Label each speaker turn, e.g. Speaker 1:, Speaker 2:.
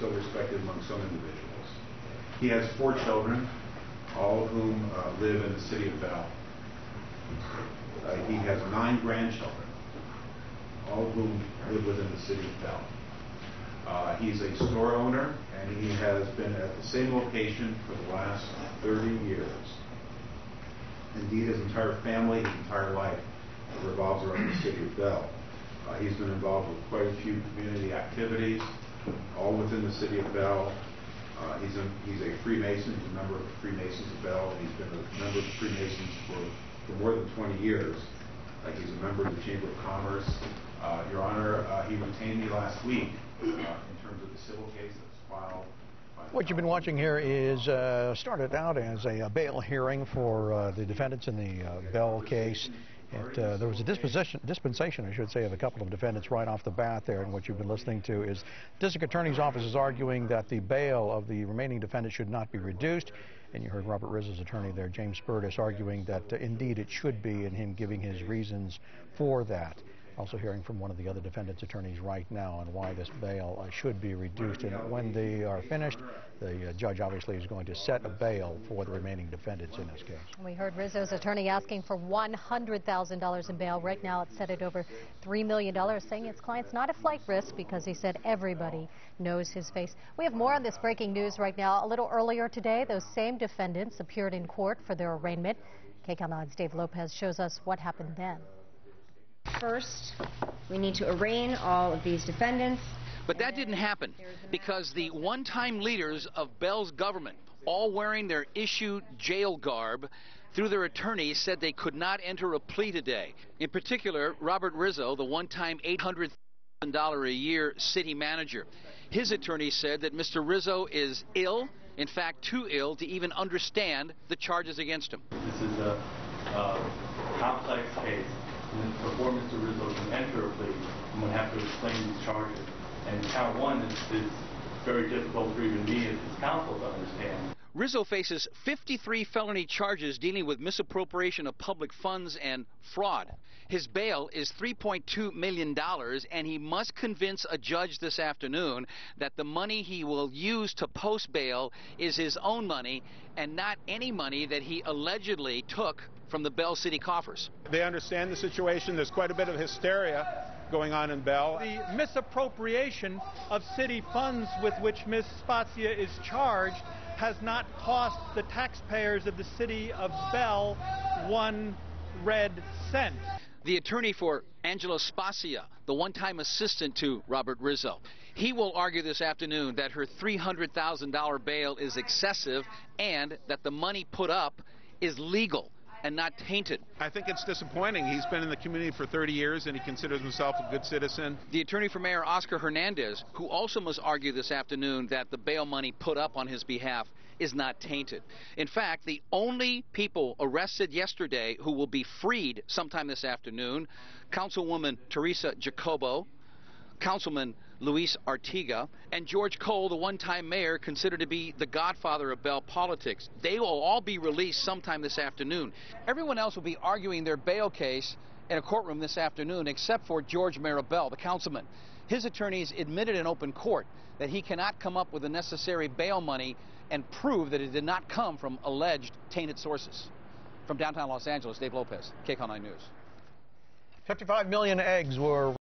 Speaker 1: still respected among some individuals. He has 4 children, all of whom live in the city of Bell. He has 9 grandchildren, all of whom live within the city of Bell. He's a store owner, and he has been at the same location for the last 30 years. Indeed, his entire family, his entire life revolves around the city of Bell. He's been involved with quite a few community activities, all within the city of Bell. He's a Freemason. He's a member of the Freemasons of Bell, and he's been a member of the Freemasons for more than 20 years. He's a member of the Chamber of Commerce. Your Honor, he retained me last week in terms of the civil case that's filed.
Speaker 2: What you've been watching here is started out as a bail hearing for the defendants in the Bell case. There was a dispensation, I should say, of a couple of defendants right off the bat there, and what you've been listening to is District Attorney's Office is arguing that the bail of the remaining defendants should not be reduced, and you heard Robert Rizzo's attorney there, James Burtis, arguing that indeed it should be, and him giving his reasons for that. Also hearing from one of the other defendants' attorneys right now on why this bail should be reduced, and when they are finished, the judge obviously is going to set a bail for the remaining defendants in this case.
Speaker 3: We heard Rizzo's attorney asking for $100,000 in bail. Right now it's set at over $3 million, saying his client's not a flight risk because he said everybody knows his face. We have more on this breaking news right now. A little earlier today, those same defendants appeared in court for their arraignment. KCAL 9's Dave Lopez shows us what happened then.
Speaker 4: First, we need to arraign all of these defendants.
Speaker 5: But that didn't happen because the one-time leaders of Bell's government, all wearing their issued jail garb, through their attorneys said they could not enter a plea today. In particular, Robert Rizzo, the one-time $800,000 a year city manager. His attorney said that Mr. Rizzo is ill, in fact too ill to even understand the charges against him.
Speaker 6: This is a complex case. And before Mr. Rizzo can enter a plea, I'm going to have to explain these charges. And count one is very difficult for even me as his counsel to understand.
Speaker 5: Rizzo faces 53 felony charges dealing with misappropriation of public funds and fraud. His bail is $3.2 million, and he must convince a judge this afternoon that the money he will use to post bail is his own money and not any money that he allegedly took from the Bell City coffers.
Speaker 7: They understand the situation. There's quite a bit of hysteria going on in Bell.
Speaker 8: The misappropriation of city funds with which Ms. Spazia is charged has not cost the taxpayers of the city of Bell 1 red cent.
Speaker 5: The attorney for Angelo Spazia, the one-time assistant to Robert Rizzo, he will argue this afternoon that her $300,000 bail is excessive and that the money put up is legal and not tainted.
Speaker 7: I think it's disappointing. He's been in the community for 30 years and he considers himself a good citizen.
Speaker 5: The attorney for Mayor Oscar Hernandez, who also must argue this afternoon that the bail money put up on his behalf is not tainted. In fact, the only people arrested yesterday who will be freed sometime this afternoon, Councilwoman Teresa Jacobo, Councilman Luis Artiga, and George Cole, the one-time mayor considered to be the godfather of Bell politics. They will all be released sometime this afternoon. Everyone else will be arguing their bail case in a courtroom this afternoon except for George Marabell, the councilman. His attorneys admitted in open court that he cannot come up with the necessary bail money and prove that it did not come from alleged tainted sources. From downtown Los Angeles, Dave Lopez, KCAL 9 News.
Speaker 2: 55 million eggs were